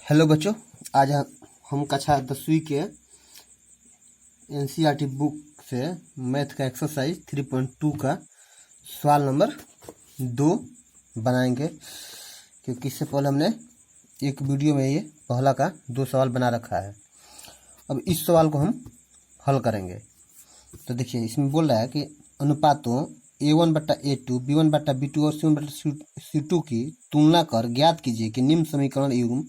Hello बच्चों, आज हम कक्षा 10वीं के एनसीईआरटी बुक से मैथ का एक्सरसाइज 3.2 का सवाल नंबर 2 बनाएंगे। क्योंकि इससे पहले हमने एक वीडियो में ये पहला का 2 सवाल बना रखा है। अब इस सवाल को हम हल करेंगे। तो देखिए, इसमें बोल रहा है कि अनुपातों A1/A2, B1/B2 और C1/C2 की तुलना कर ज्ञात कीजिए कि निम्न समीकरण युग्म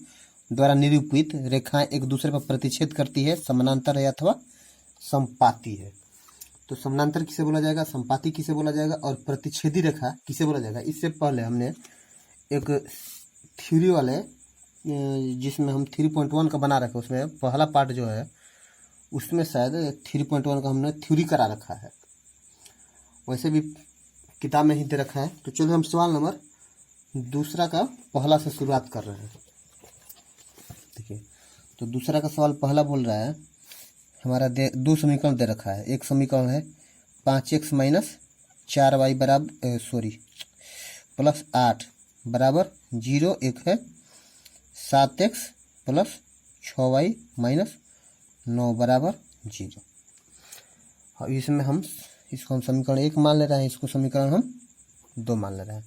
द्वारा निरूपित रेखाएं एक दूसरे पर प्रतिच्छेद करती है, समानांतर है अथवा समपाती है। तो समानांतर किसे बोला जाएगा, समपाती किसे बोला जाएगा और प्रतिच्छेदी रेखा किसे बोला जाएगा। इससे पहले हमने एक थ्योरी वाले जिसमें हम 3.1 का बना रखे, उसमें पहला पार्ट जो है उसमें शायद 3.1 का हमने थ्योरी करा रखा है, वैसे भी किताब में ही दे रखा है। तो चलो हम सवाल नंबर 2 का पहला से शुरुआत कर रहे हैं। देखिए, तो दूसरा का सवाल पहला बोल रहा है हमारा 2 समीकरण दे रखा है। एक समीकरण है 5x - 4y प्लस 8 बराबर 0। एक है 7x प्लस 6y - 9 बराबर 0। और इसमें हम इसको हम समीकरण 1 मान ले रहे हैं, इसको समीकरण हम 2 मान ले रहे हैं।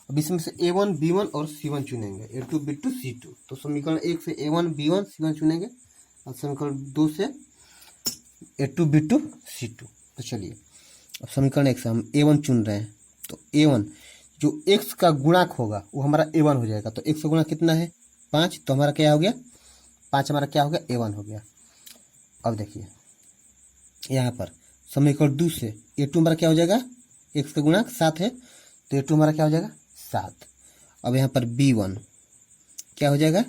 अब इसमें से A1, B1 और C1 चुनेंगे, A2, B2, C2। तो समीकरण 1 से A1, B1, C1 चुनेंगे और समीकरण 2 से A2, B2, C2। तो चलिए, अब समीकरण 1 से हम A1 चुन रहे हैं। तो A1 जो x का गुणक होगा वो हमारा A1 हो जाएगा। तो x का गुणक कितना है 5, तो हमारा क्या हो गया 5, हमारा क्या हो गया A1 हो गया। अब देखिए यहाँ पर समीकरण 2 से A2 हमारा क्या हो जाएगा, x का गुणक 7 है तो A2 हमारा क्या हो जाएगा 7। अब यहाँ पर B1 क्या हो जाएगा,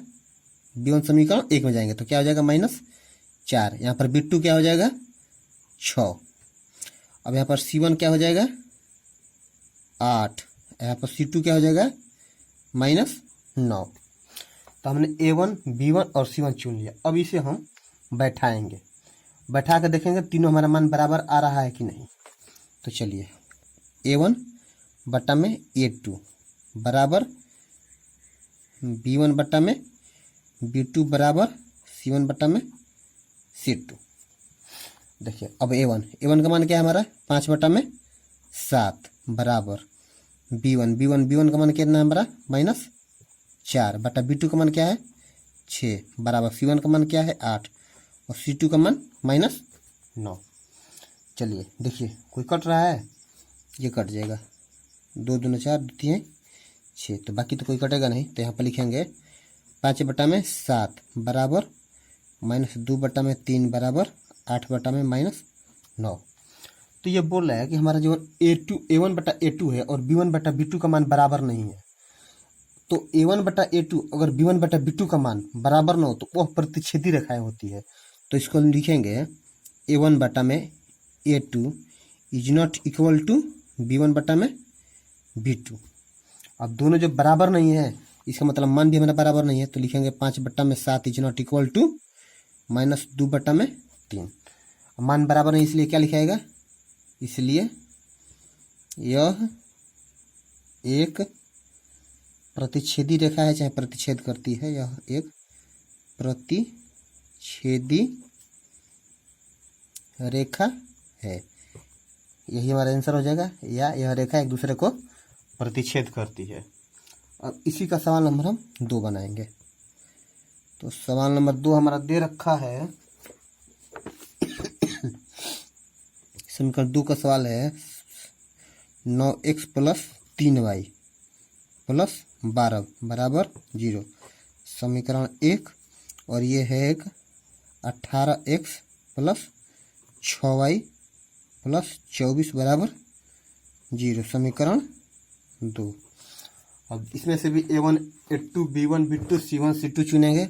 B1 समीकरण 1 में जाएंगे तो क्या हो जाएगा -4। यहाँ पर B2 क्या हो जाएगा 6। अब यहाँ पर C1 क्या हो जाएगा 8। यहाँ पर C2 क्या हो जाएगा -9। तो हमने A1, B1 और C1 चुन लिया। अब इसे हम बैठाएंगे, बैठा कर देखेंगे तीनों हमारा मान बराबर आ रहा है कि नहीं। तो चलिए, A1 बटा में A2 बराबर B1 बटा में B2 बराबर C1 बटा में C2। देखिए, अब A1 का मान क्या है हमारा 5 बटा में 7 बराबर B1 का मान कितना है हमारा -4 बटा B2 का मान क्या है 6 बराबर C1 का मान क्या है 8 और C2 का मान -9। चलिए देखिए, कोई कट रहा है, ये कट जाएगा, 2 दूनी 4, 2 3 6, तो बाकी तो कोई कटेगा नहीं। तो यहाँ पर लिखेंगे 5 बटा में 7 बराबर -2 बटा में 3 बराबर 8 बटा में -9। तो ये बोल रहा है कि हमारा जो A1 बटा A2 है और B1 बटा B2 का मान बराबर नहीं है। तो A1 बटा A2 अगर B1 बटा B2 का मान बराबर ना हो तो वह प्रतिच्छेदी रेखाएं होती है। तो इसको हम लिखेंगे A1 बटा में A2 is not equal to B1 बटा में B2। अब दोनों जो बराबर नहीं है, इसका मतलब मान भी हमारा बराबर नहीं है, तो लिखेंगे 5 बटा में 7 इज नॉट इक्वल टू -2 बटा में 3। मान बराबर नहीं इसलिए क्या लिखाएगा, इसलिए यह एक प्रतिच्छेदी रेखा है, चाहे प्रतिच्छेद करती है, यह एक प्रतिच्छेदी रेखा है। यही हमारा आंसर हो जाएगा, या यह रेखा एक दूसरे को प्रतिच्छेद करती है। अब इसी का सवाल नंबर हम 2 बनाएंगे। तो सवाल नंबर 2 हमारा दे रखा है, समीकरण 2 का सवाल है 9x प्लस 3y प्लस 12 बराबर 0। समीकरण 1 और ये है एक 18x प्लस 6y प्लस 24 बराबर 0, समीकरण 2। अब इसमें से भी A1, A2, B1, B2, C1, C2 चुनेंगे।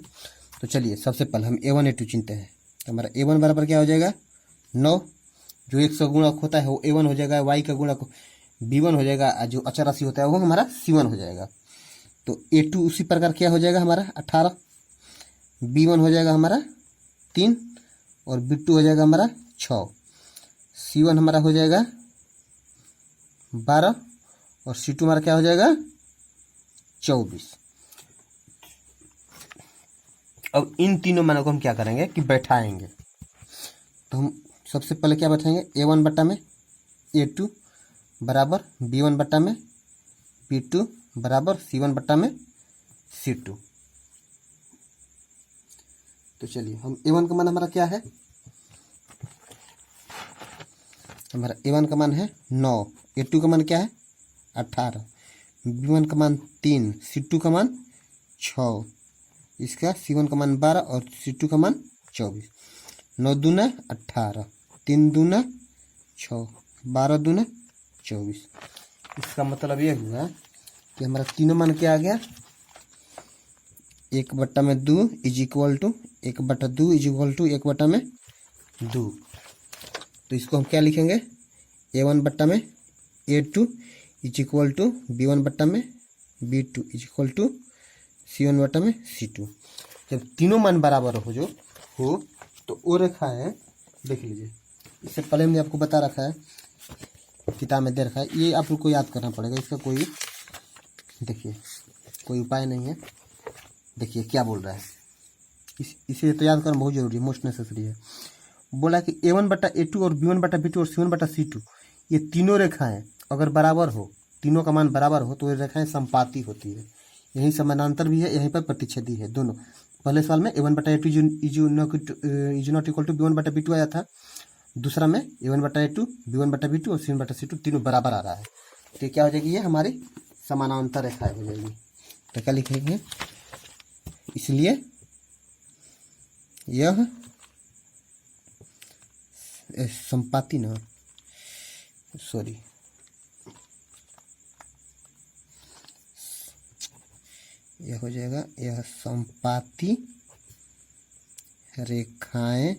तो चलिए, सबसे पहले हम A1, A2 चुनते हैं। तो हमारा A1 बराबर क्या हो जाएगा 9, जो x का गुणक होता है वो A1 हो जाएगा, y का गुणक B1 हो जाएगा, जो अचर राशि होता है वो हमारा C1 हो जाएगा। तो A2 उसी प्रकार क्या हो जाएगा हमारा 18, B1 हो जाएगा हमारा 3 और B2 हो जाएगा हमारा 6, C1 हमारा हो जाएगा 12 और C2 हमारा क्या हो जाएगा 24। अब इन तीनों मानों को हम क्या करेंगे कि बैठाएंगे। तो हम सबसे पहले क्या बैठाएंगे, A1 बट्टा में A2 बराबर B1 बट्टा में B2 बराबर C1 बट्टा में C2। तो चलिए हम A1 का मान हमारा क्या है, हमारा A1 का मान है 9, A2 का मान क्या है 18, B1 का मान 3, C2 का मान 6, इसका C1 का मान 12 और C2 का मान 24। 9 दूना 18, 3 दूना 6, 12 दूना 24। इसका मतलब ये हुआ कि हमारा तीनों मान क्या आ गया, 1 बट्टा में 2 इज इक्वल टू 1 बट्टा 2 इज इक्वल टू 1 बट्टा में 2। तो इसको हम क्या लिखेंगे, A1 बट्टा में A2 is equal to B1 बट्टा में B2 is equal to C1 बट्टा में C2। जब तीनों मान बराबर हो तो वो रेखा है, देख लीजिए, इससे पहले हमने आपको बता रखा है, किताब में दे रखा है, ये आप लोग को याद करना पड़ेगा। इसका कोई देखिए कोई उपाय नहीं है। देखिए क्या बोल रहा है, इसे तो याद करना बहुत जरूरी है, मोस्ट नेसेसरी है। बोला कि A1 बट्टा A2 और B1 बट्टा B2 और C1 बट्टा C2 ये तीनों रेखाएं अगर बराबर हो, तीनों का मान बराबर हो तो ये रेखाएं संपाती होती है। यहीं समानांतर भी है, यहीं पर प्रतिच्छेदी है दोनों। पहले सवाल में A1 बट्टा A2 is not equal to B1 बट्टा B2 आया था, दूसरा में A1 बट्टा A2 B1 बट्टा B2 और C1 बट्टा C2 तीनों बराबर आ रहा है। तो क्या हो जाएगी, ये हमारी समानांतर रेखाएं हो जाएगी। तो क्या लिखेंगे, इसलिए यह संपाती ना, सॉरी, यह हो जाएगा, यह संपाती रेखाएं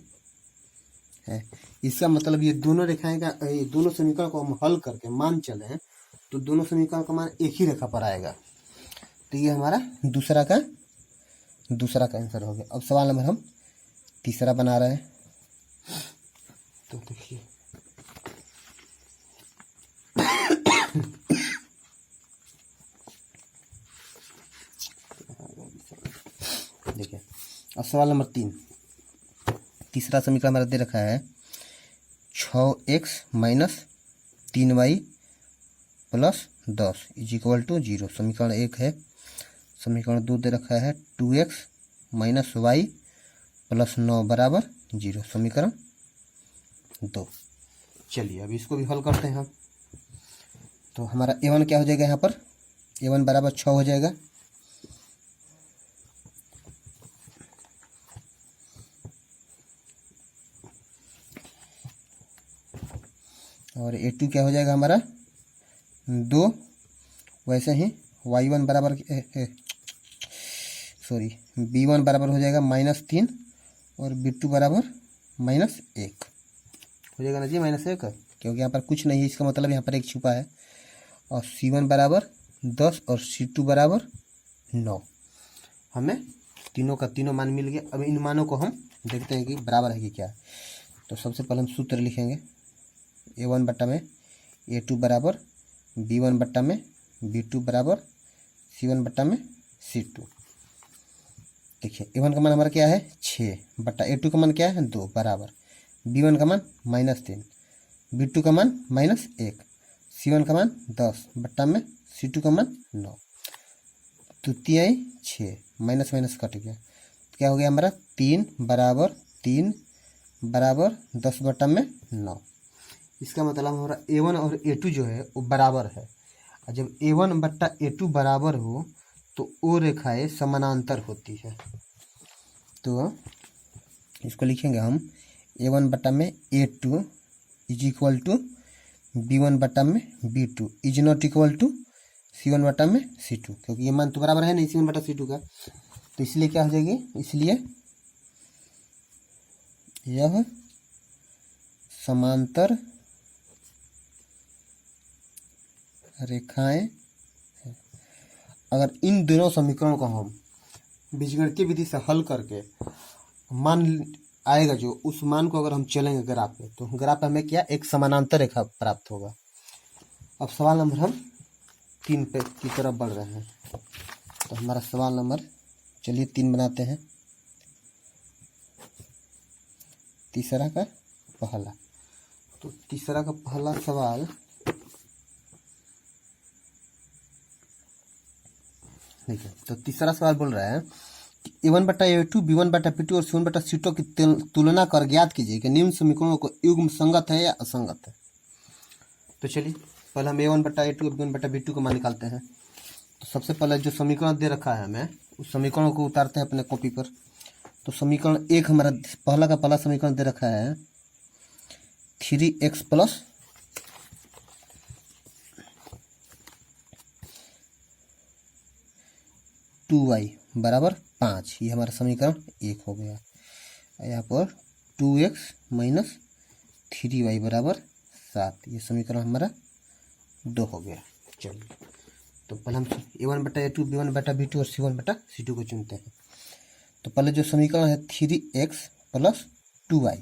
है। इसका मतलब ये दोनों रेखाएं का, ये दोनों समीकरण को हम हल करके मान चले हैं तो दोनों समीकरण का मान एक ही रेखा पर आएगा। तो ये हमारा दूसरा का आंसर हो गया। अब सवाल नंबर हम तीसरा बना रहे हैं। तो देखिए देखिए अब सवाल नंबर 3, तीसरा समीकरण हमारा दे रखा है 6x minus 3y plus 10 is equal to 0। समीकरण 1 है। समीकरण 2 दे रखा है 2x माइनस y प्लस 9 बराबर 0। समीकरण 2। चलिए अब इसको भी हल करते हैं हम। तो हमारा A1 क्या हो जाएगा, यहाँ पर A1 बराबर 6 हो जाएगा, और A2 क्या हो जाएगा हमारा 2। वैसे ही Y1 बराबर B1 बराबर हो जाएगा -3 और B2 बराबर -1 हो जाएगा ना जी, -1, क्योंकि यहाँ पर कुछ नहीं है, इसका मतलब यहाँ पर एक छुपा है। और C1 बराबर 10 और C2 बराबर 9। हमें तीनों का तीनों मान मिल गया। अब इन मानों को हम देखते हैं कि बराबर है कि क्या। तो सबसे पहले हम सूत्र लिखेंगे, A1 बट्टा में A2 बराबर B1 बट्टा में B2 बराबर C1 बट्टा में C2। देखिए A1 का मान हमारा क्या है 6 बट्टा A2 का मान क्या है 2 बराबर B1 का मान -3, B2 का मान -1, C1 का मान 10 बट्टा में C2 का मान 9। तो 6 माइनस माइनस कट गया, क्या हो गया हमारा 3 बराबर 10 बट्टा में 9। इसका मतलब हमारा A1 और A2 जो है वो बराबर है। और जब A1 बट्टा A2 बराबर हो तो वो रेखाएं समानांतर होती है। तो इसको लिखेंगे हम A1 बट्टा में A2 is equal to B1 बट्टा में B2 is not equal to C1 बट्टा में C2, क्योंकि ये मान तो बराबर है नहीं C1 बट्टा C2 का। तो इसलिए क्या हो जाएगी, इसलिए यह समांतर रेखाएं हैं। अगर इन दोनों समीकरणों को हम बीजगणितीय विधि से हल करके मान आएगा जो, उस मान को अगर हम चलेंगे ग्राफ में, तो ग्राफ में हमें क्या एक समानांतर रेखा प्राप्त होगा। अब सवाल नंबर हम 3 पे की तरफ बढ़ रहे हैं। तो हमारा सवाल नंबर, चलिए 3 बनाते हैं। तीसरा का पहला। तो तीसरा का पहला सवाल देखिए, तो तीसरा सवाल बोल रहा है कि A1/A2 B1/P2 और C1/C2 की तुलना कर ज्ञात कीजिए कि निम्न समीकरणों को युग्म संगत है या असंगत है। तो चलिए पहले हम A1/A2 और B1/B2 का मान निकालते हैं। तो सबसे पहले जो समीकरण दे रखा है हमें, उस समीकरण को उतारते हैं अपने कॉपी पर। तो समीकरण एक हमारा पहला का पहला समीकरण दे रखा है 3x + 2y बराबर 5। ये हमारा समीकरण एक हो गया। यहाँ पर 2x - 3y बराबर 7, ये समीकरण हमारा 2 हो गया। चलिए तो पहले हम A1/A2 B1/B2 और C1/C2 को चुनते हैं। तो पहले जो समीकरण है 3x + 2y,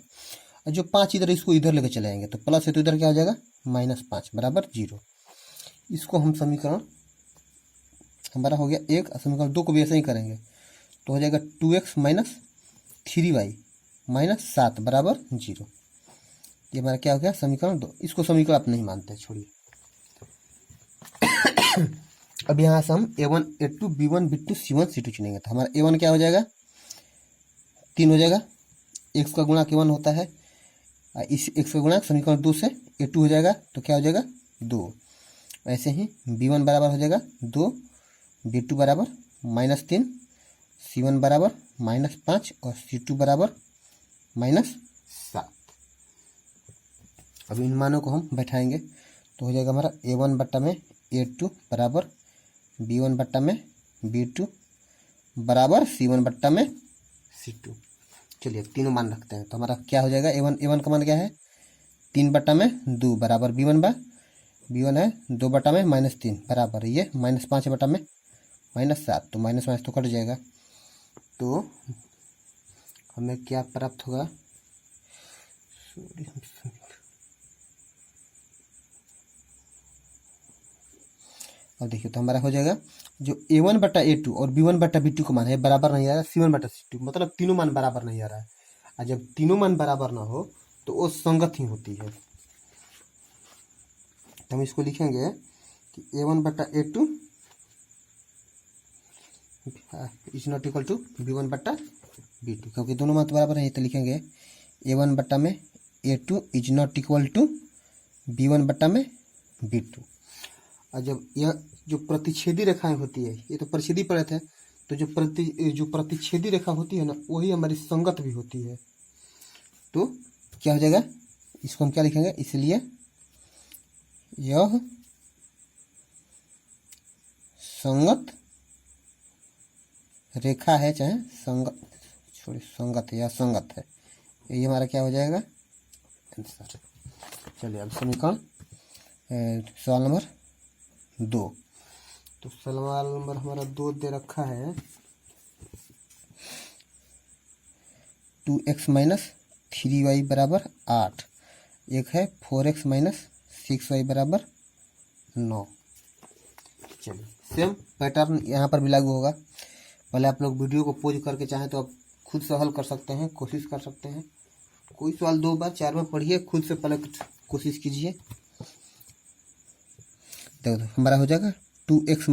और जो 5 इधर, इसको इधर लेके चले जाएंगे। तो प्लस है तो इधर क्या हो जाएगा -5 बराबर 0। इसको हम समीकरण हमारा हो गया 1, समीकरण 2 को भी ऐसे ही करेंगे तो हो जाएगा 2x - 3y - 7 बराबर 0। ये हमारा क्या हो गया समीकरण 2। इसको समीकरण आप नहीं मानते, छोड़िए। अब यहाँ से हम A1 A2 B1 B2 C1 C2 चुनेंगे। तो हमारा A1 क्या हो जाएगा 3 हो जाएगा, x का गुणा A1 होता है, इस x का गुणा समीकरण 2 से A2 हो जाएगा, तो क्या हो जाएगा 2। ऐसे ही B1 बराबर हो जाएगा 2, B2 बराबर -3, C1 बराबर -5 और C2 बराबर -7। अब इन मानों को हम बैठाएंगे तो हो जाएगा हमारा A1/A2 बराबर B1/B2 बराबर C1/C2। चलिए तीनों मान रखते हैं। तो हमारा क्या हो जाएगा A1 का मान क्या है 3/2 बराबर B1 है 2/-3 बराबर ये -5/-7। तो -5 तो कट जाएगा, तो हमें क्या प्राप्त होगा, अब देखिए तो हमारा हो जाएगा जो A1/A2 और B1/B2 का मान है बराबर नहीं आ रहा है C1/C2, मतलब तीनों मान बराबर नहीं आ रहा है। और जब तीनों मान बराबर ना हो तो वो संगत ही होती है। तो हम इसको लिखेंगे कि A1/A2 is not equal to B1/B2, क्योंकि दोनों मान तो बराबर है। तो लिखेंगे A1/A2 is not equal to B1/B2। और जब यह जो प्रतिच्छेदी रेखाएं होती है, ये तो परिच्छेदी पढ़े थे, तो जो प्रतिच्छेदी रेखा होती है ना, वही हमारी संगत भी होती है। तो क्या हो जाएगा, इसको हम क्या लिखेंगे, इसलिए यह संगत रेखा है, चाहे संगत है या संगत है, ये हमारा क्या हो जाएगा आंसर। चलिए अब समीकरण सवाल नंबर 2। तो सवाल नंबर हमारा 2 दे रखा है 2x - 3y बराबर 8, एक है 4x - 6y बराबर 9। चलिए सेम पैटर्न यहाँ पर भी लागू होगा। पहले आप लोग वीडियो को पॉज करके चाहें तो आप खुद से हल कर सकते हैं, कोशिश कर सकते हैं। कोई सवाल 2 बार 4 बार पढ़िए, खुद से पहले कोशिश कीजिए। देखो हमारा हो जाएगा 2x -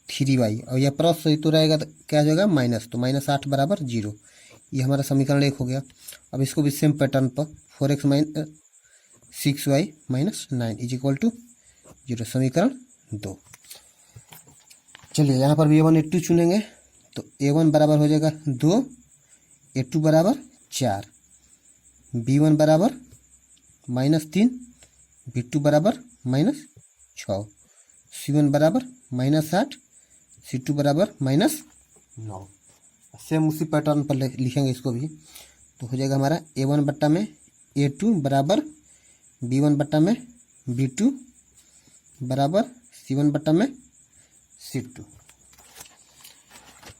3y, और यह प्लस सही तो रहेगा तो क्या हो जाएगा माइनस, तो -8 बराबर 0। ये हमारा समीकरण 1 हो गया। अब इसको भी सेम पैटर्न पर 4x - 6y - 9 is equal to 0, समीकरण 2। चलिए यहाँ पर भी A1 A2 चुनेंगे। तो A1 बराबर हो जाएगा 2, A2 बराबर 4, B1 बराबर -3, B2 बराबर -6, C1 बराबर -8, C2 बराबर -9। सेम उसी पैटर्न पर लिखेंगे इसको भी। तो हो जाएगा हमारा A1/A2 बराबर B1/B2 बराबर C1/C2।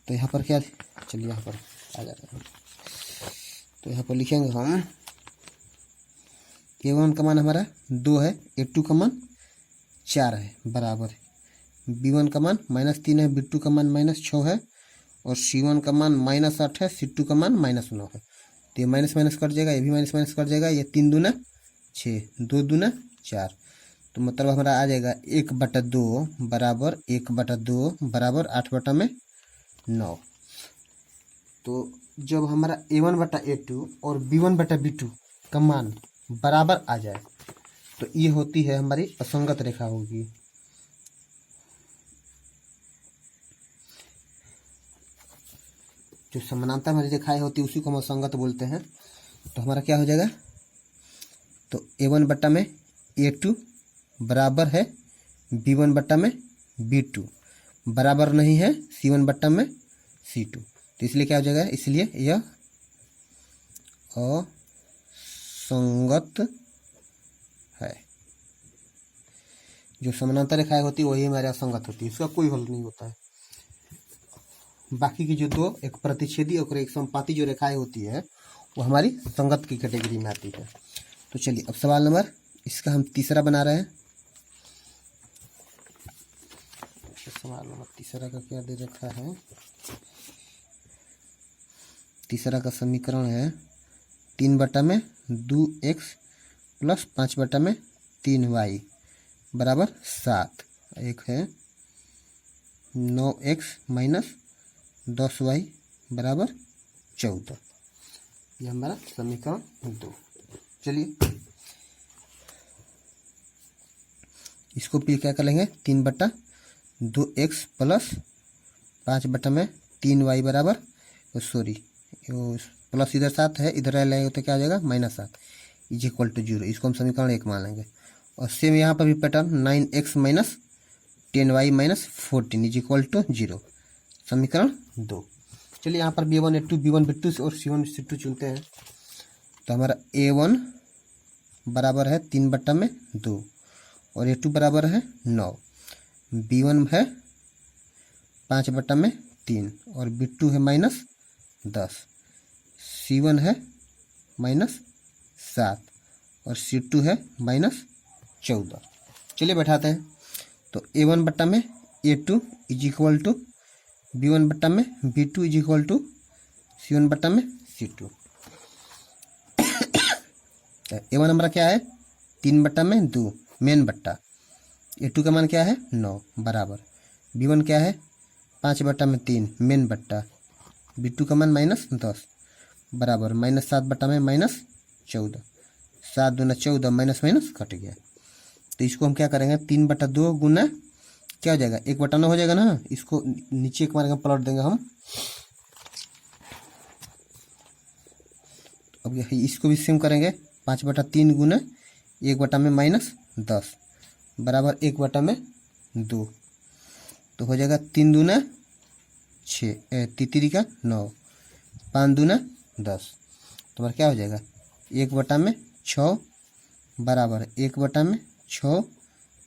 तो यहाँ पर क्या, चलिए यहाँ पर आ जाते हैं। तो यहाँ पर लिखेंगे हम A1 का मान हमारा 2 है, A2 का मान 4 है बराबर B1 का मान -3 है, B2 का मान -6 है और C1 का मान -8 है, C2 का मान -9 है। तो ये माइनस माइनस कट जाएगा, ये भी माइनस माइनस कट जाएगा, ये 3 दूना 6, 2 दूना 4, तो मतलब हमारा आ जाएगा 1/2 बराबर 1/2 बराबर 8/9। तो जब हमारा A1/A2 और B1/B2 का मान बराबर आ जाए तो ये होती है हमारी असंगत रेखा होगी। जो समानांतर हमारी रेखाएं होती है उसी को हम असंगत बोलते हैं। तो हमारा क्या हो जाएगा, तो A1/A2 बराबर है B1/B2, बराबर नहीं है C1/C2, तो इसलिए क्या हो जाएगा, इसलिए यह असंगत है। जो समानांतर रेखाएं होती है वही हमारे असंगत होती है, इसका कोई हल नहीं होता है। बाकी की जो दो, एक प्रतिच्छेदी और एक समपाती जो रेखाएं होती है वो हमारी संगत की कैटेगरी में आती है। तो चलिए अब सवाल नंबर इसका हम तीसरा बना रहे हैं। सवाल नंबर तीसरा का क्या दे रखा है, तीसरा का समीकरण है 3/2x प्लस 5/3y बराबर 7। एक है 9x माइनस 10y बराबर 14। ये हमारा समीकरण 2। चलिए इसको फिर क्या कर लेंगे, 3/2x प्लस 5/3y बराबर, सॉरी प्लस इधर 7 है, इधर लेंगे तो क्या हो जाएगा -7 इज इक्वल टू 0। इसको हम समीकरण 1 मान लेंगे। और सेम यहाँ पर भी pattern 9x minus 10y minus 14 is equal to 0, समीकरण 2। चलिए यहाँ पर B1A2 B1B2 और C1C2 चुनते हैं। तो हमारा A1 बराबर है 3/2 और A2 बराबर है 9, B1 है 5/3 और B2 है -10, C1 है -7 और C2 है -14। चलिए बैठाते हैं। तो A1/A2 is equal to B1/B2 is equal to C1/C2। A1 हमारा क्या है 3/2 मेन बट्टा, A2 का मान क्या है 9 बराबर, B1 क्या है 5/3 मेन बट्टा, B2 का मान -10 बराबर -7/14, 7 दूना 14 माइनस माइनस कट गया। तो इसको हम क्या करेंगे 3/2 गुना क्या हो जाएगा 1/9 हो जाएगा ना, इसको नीचे एक बार पलट देंगे हम। अब इसको भी सेम करेंगे 5/3 गुना 1/10 बराबर 1/2, तो हो जाएगा 3 दूना 6, तितरी का 9, 5 दूना 10, तो हमारा क्या हो जाएगा 1/6 बराबर 1/6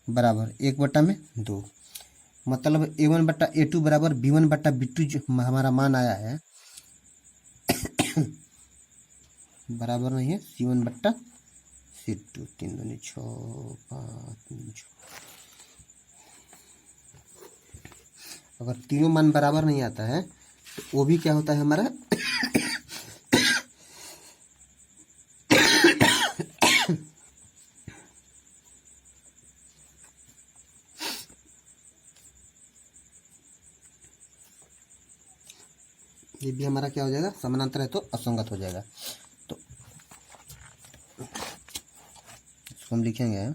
बराबर 1/2। मतलब A1/A2 बराबर B1/B2 जो हमारा मान आया है बराबर नहीं है C1/C2। 3 दूनी 6, 5 6। अगर तीनों मान बराबर नहीं आता है तो वो भी क्या होता है हमारा ये भी हमारा क्या हो जाएगा समानांतर है तो असंगत हो जाएगा। तो इसको हम लिखेंगे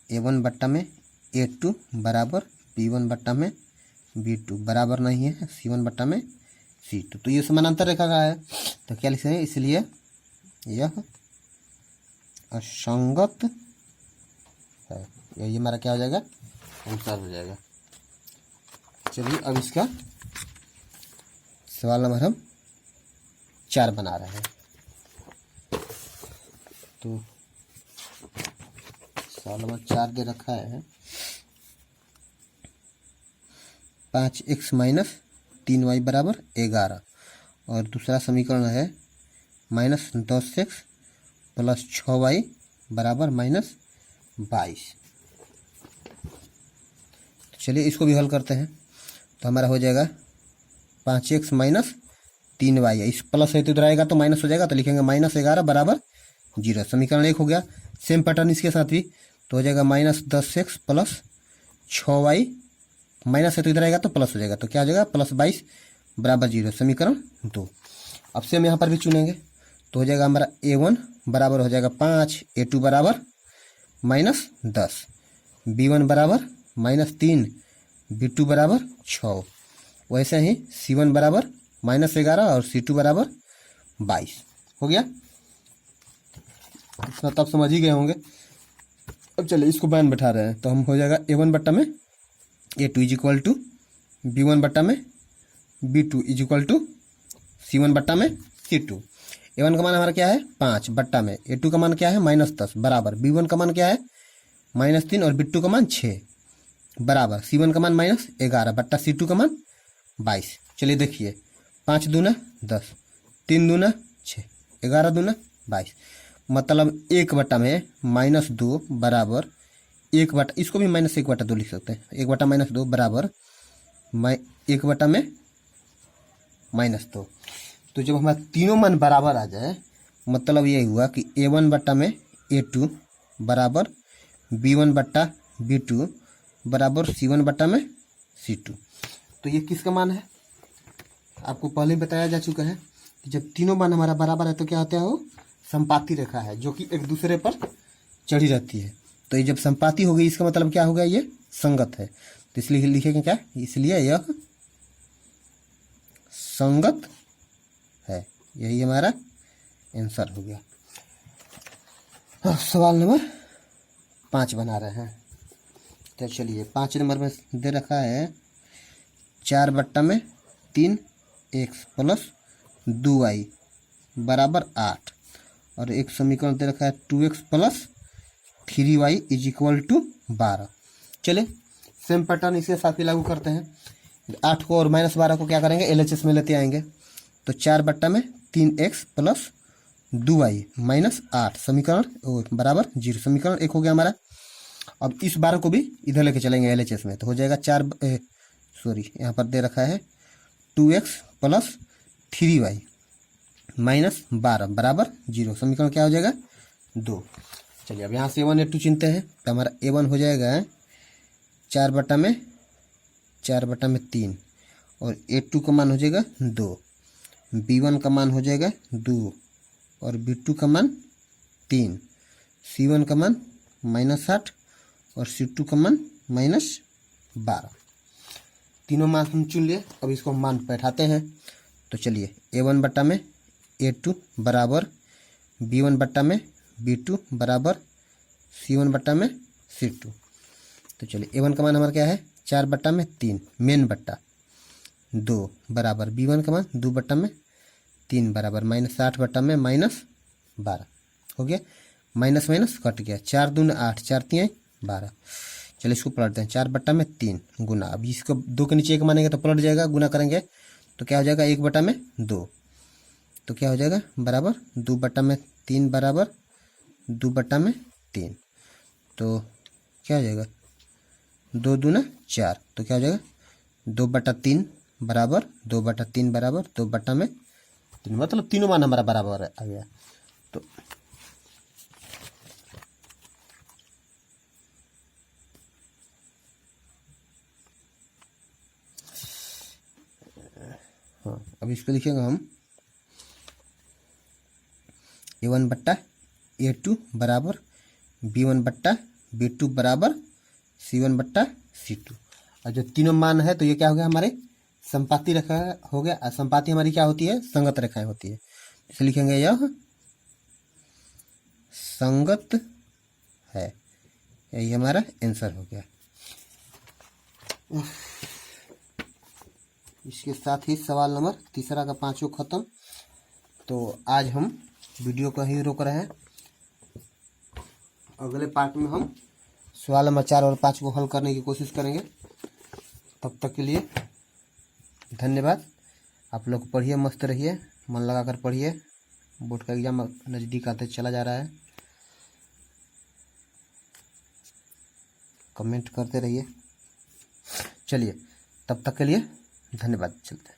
A1/A2 बराबर B1/B2 बराबर नहीं है C1/C2। तो ये समानांतर रेखा का है तो क्या लिखेंगे, इसलिए यह असंगत है। ये हमारा क्या हो जाएगा आंसर हो जाएगा। चलिए अब इसका सवाल नंबर हम 4 बना रहे हैं। तो सवाल नंबर 4 दे रखा है 5x माइनस 3y बराबर 11 और दूसरा समीकरण है -10x प्लस 6y बराबर -22। चलिए इसको भी हल करते हैं। तो हमारा हो जाएगा 5x माइनस 3y है, इस प्लस है तो इधर आएगा तो माइनस हो जाएगा, तो लिखेंगे -11 बराबर 0। समीकरण 1 हो गया। सेम पैटर्न इसके साथ भी, तो हो जाएगा -10x प्लस 6y, माइनस है तो इधर आएगा तो प्लस हो जाएगा, तो क्या हो जाएगा +22 बराबर 0। समीकरण 2। अब से हम यहाँ पर भी चुनेंगे, तो हो जाएगा हमारा a1 बराबर हो जाएगा 5, a2 बराबर -10, b1 बराबर -3, b2 बराबर 6। वैसे ही c1 बराबर -11 और c2 बराबर 22 हो गया। इतना तब समझ ही गए होंगे। अब चलिए इसको मान बैठा रहे हैं, तो हम हो जाएगा a1 बट्टा में a2 is equal to b1 बट्टा में b2 is equal to c1 बट्टा में c2। a1 का मान हमारा क्या है 5 बट्टा में a2 का मान क्या है -10 बराबर b1 का मान क्या है -3 और b2 का मान 6 बराबर c1 का मान -11 बट्टा c2 का मान 22। चलिए देखिए 5 दूना 10, 3 दूना 6, 11 दूना 22, मतलब 1 बट्टा में -2 बराबर 1 बटा, इसको भी -1/2 लिख सकते हैं, 1 बटा -2 बराबर 1 बटा में -2। तो जब हमारा तीनों मान बराबर आ जाए, मतलब ये हुआ कि a1 बट्टा में a2 बराबर b1 बट्टा b2 बराबर c1 बट्टा में c2। तो ये किसका मान है, आपको पहले ही बताया जा चुका है कि जब तीनों मान हमारा बराबर है तो क्या होता है, वो संपाती रेखा है जो कि एक दूसरे पर चढ़ी रहती है। तो ये जब संपाती हो गई, इसका मतलब क्या हो गया, ये संगत है। तो इसलिए लिखेंगे क्या, इसलिए यह संगत है। यही हमारा आंसर हो गया। सवाल नंबर 5 बना रहे हैं। तो चलिए 5 नंबर में दे रखा है 4 बट्टा में 3x प्लस 2y बराबर 8, और एक समीकरण दे रखा है 2x plus 3y is equal to 12। चलिए सेम पैटर्न इसे साथ ही लागू करते हैं। 8 को और -12 को क्या करेंगे, LHS में लेते आएंगे। तो 4 बट्टा में 3x प्लस 2y -8 समीकरण बराबर 0। समीकरण 1 हो गया हमारा। अब इस 12 को भी इधर लेके चलेंगे LHS में, तो हो जाएगा यहाँ पर दे रखा है 2x प्लस 3y -12 बराबर 0। समीकरण क्या हो जाएगा 2। चलिए अब यहाँ से a1 a2 चिनते हैं, तो हमारा a1 हो जाएगा 4 बट्टा में 3, और a2 का मान हो जाएगा 2, b1 का मान हो जाएगा 2 और b2 का मान 3, c1 का मान -8 और c2 का मान -12। तीनों मान हम चुन लिए। अब इसको हम मान बैठाते हैं। तो चलिए a1 बट्टा में a2 बराबर b1 बट्टा में b2 बराबर c1 बट्टा में c2। तो चलिए a1 का मान हमारा क्या है 4 बट्टा में 3 मेन बट्टा 2 बराबर b1 का मान 2 बट्टा में 3 बराबर -8 बट्टा में -12 हो गया। माइनस माइनस कट गया, 4 दूनी 8, 4 3 12। चलिए इसको पलटते हैं, 4 बट्टा में 3 गुना, अब इसको 2 के नीचे 1 मानेंगे तो पलट जाएगा, गुना करेंगे तो क्या हो जाएगा 1 बट्टा में 2, तो क्या हो जाएगा बराबर 2 बट्टा में 3 बराबर 2 बट्टा में 3, तो क्या हो जाएगा 2 दूना 4, तो क्या हो जाएगा 2 बट्टा 3 बराबर 2 बट्टा 3 बराबर 2 बट्टा में 3, मतलब तीनों मान हमारा बराबर आ गया। तो हाँ, अब इसको लिखेंगे हम a1 बट्टा a2 बराबर b1 बट्टा b2 बराबर c1 बट्टा c2। और जो तीनों मान है तो ये क्या हो गया हमारे संपाती रेखा हो गया। और संपाती हमारी क्या होती है संगत रेखाएं होती है, इसे लिखेंगे यह संगत है। यही हमारा आंसर हो गया। इसके साथ ही सवाल नंबर 3 का 5 खत्म। तो आज हम वीडियो को ही रोक रहे हैं। अगले पार्ट में हम सवाल नंबर 4 और 5 को हल करने की कोशिश करेंगे। तब तक के लिए धन्यवाद। आप लोग पढ़िए, मस्त रहिए, मन लगाकर पढ़िए। बोर्ड का एग्जाम नज़दीक आते चला जा रहा है। कमेंट करते रहिए। चलिए तब तक के लिए धन्यवाद। चलते हैं।